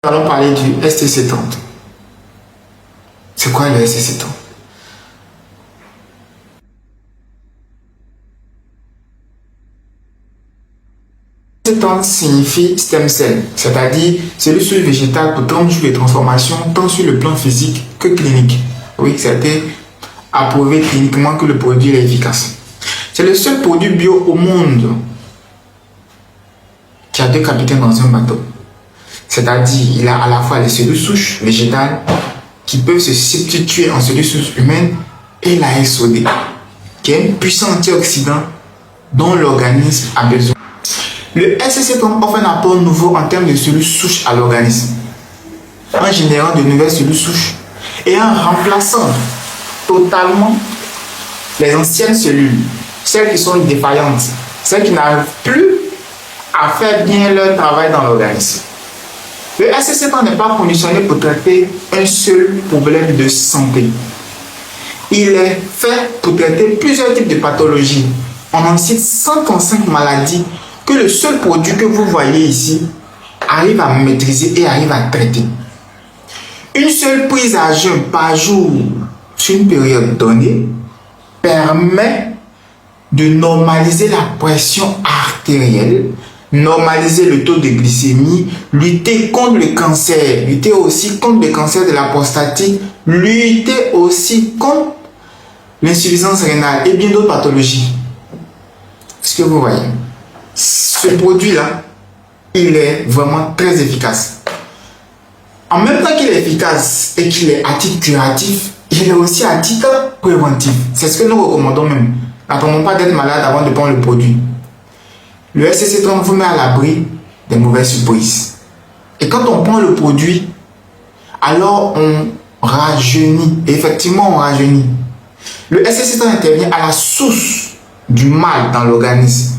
Nous allons parler du STC30. C'est quoi le STC30? STC30 signifie stem cell, c'est-à-dire cellules souches végétales pour 30 jours de transformation tant sur le plan physique que clinique. Oui, ça a été approuvé cliniquement que le produit est efficace. C'est le seul produit bio au monde qui a deux capitaines dans un bateau. C'est-à-dire, il a à la fois les cellules souches végétales qui peuvent se substituer en cellules souches humaines et la SOD, qui est un puissant antioxydant dont l'organisme a besoin. Le STC30 offre un apport nouveau en termes de cellules souches à l'organisme, en générant de nouvelles cellules souches et en remplaçant totalement les anciennes cellules, celles qui sont défaillantes, celles qui n'arrivent plus à faire bien leur travail dans l'organisme. Le STC30 n'est pas conditionné pour traiter un seul problème de santé. Il est fait pour traiter plusieurs types de pathologies. On en cite 135 maladies que le seul produit que vous voyez ici arrive à maîtriser et arrive à traiter. Une seule prise à jeun par jour sur une période donnée permet de normaliser la pression artérielle, normaliser le taux de glycémie, lutter contre le cancer, lutter aussi contre le cancer de la prostatique, lutter aussi contre l'insuffisance rénale et bien d'autres pathologies. Ce que vous voyez, ce produit-là, il est vraiment très efficace. En même temps qu'il est efficace et qu'il est à titre curatif, il est aussi à titre préventif. C'est ce que nous recommandons même. N'attendons pas d'être malade avant de prendre le produit. Le STC30 vous met à l'abri des mauvaises surprises. Et quand on prend le produit, alors on rajeunit. Et effectivement, on rajeunit. Le STC30 intervient à la source du mal dans l'organisme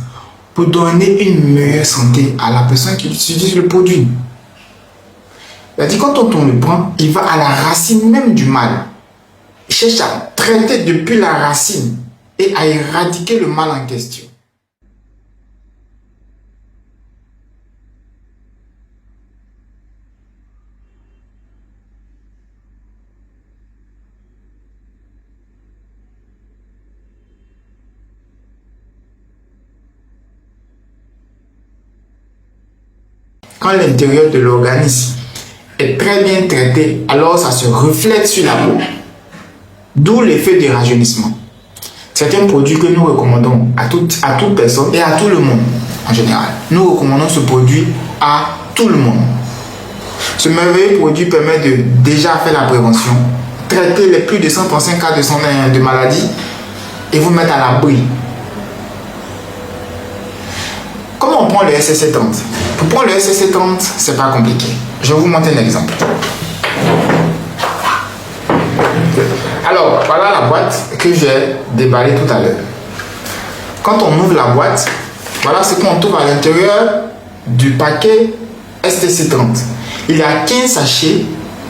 pour donner une meilleure santé à la personne qui utilise le produit. C'est-à-dire, quand on le prend, il va à la racine même du mal. Il cherche à traiter depuis la racine et à éradiquer le mal en question. Quand l'intérieur de l'organisme est très bien traité, alors ça se reflète sur la peau. D'où l'effet de rajeunissement. C'est un produit que nous recommandons à toute personne et à tout le monde en général. Nous recommandons ce produit à tout le monde. Ce merveilleux produit permet de déjà faire la prévention, traiter les plus de 135 cas de maladie et vous mettre à l'abri. Comment on prend le STC30? Pour prendre le STC30, c'est pas compliqué. Je vais vous montrer un exemple. Alors, voilà la boîte que j'ai déballée tout à l'heure. Quand on ouvre la boîte, voilà ce qu'on trouve à l'intérieur du paquet STC30. Il y a 15 sachets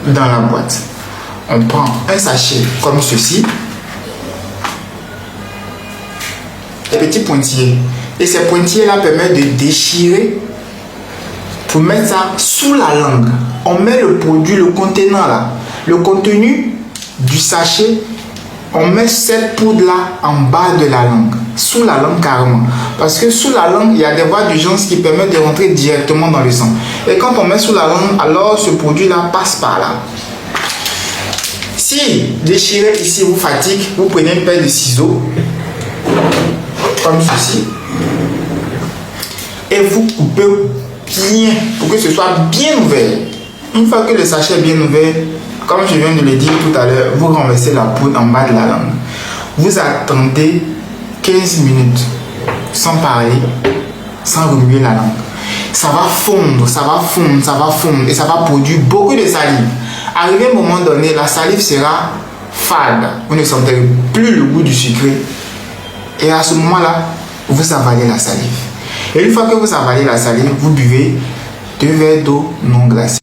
dans la boîte. On prend un sachet comme ceci, des petits pointillés. Et ces pointillés-là permettent de déchirer pour mettre ça sous la langue. On met le produit, le contenant là, le contenu du sachet, on met cette poudre-là en bas de la langue, sous la langue carrément. Parce que sous la langue, il y a des voies d'urgence qui permettent de rentrer directement dans le sang. Et quand on met sous la langue, alors ce produit-là passe par là. Si déchirer ici vous fatigue, vous prenez une paire de ciseaux, comme ceci, et vous coupez bien pour que ce soit bien ouvert. Une fois que le sachet est bien ouvert, comme je viens de le dire tout à l'heure, vous renversez la poudre en bas de la langue. Vous attendez 15 minutes sans parler, sans remuer la langue. Ça va fondre, ça va fondre, ça va fondre et ça va produire beaucoup de salive. Arrivé à un moment donné, la salive sera fade. Vous ne sentirez plus le goût du sucré. Et à ce moment-là, vous avalez la salive. Et une fois que vous avalez la salive, vous buvez 2 verres d'eau non glacée.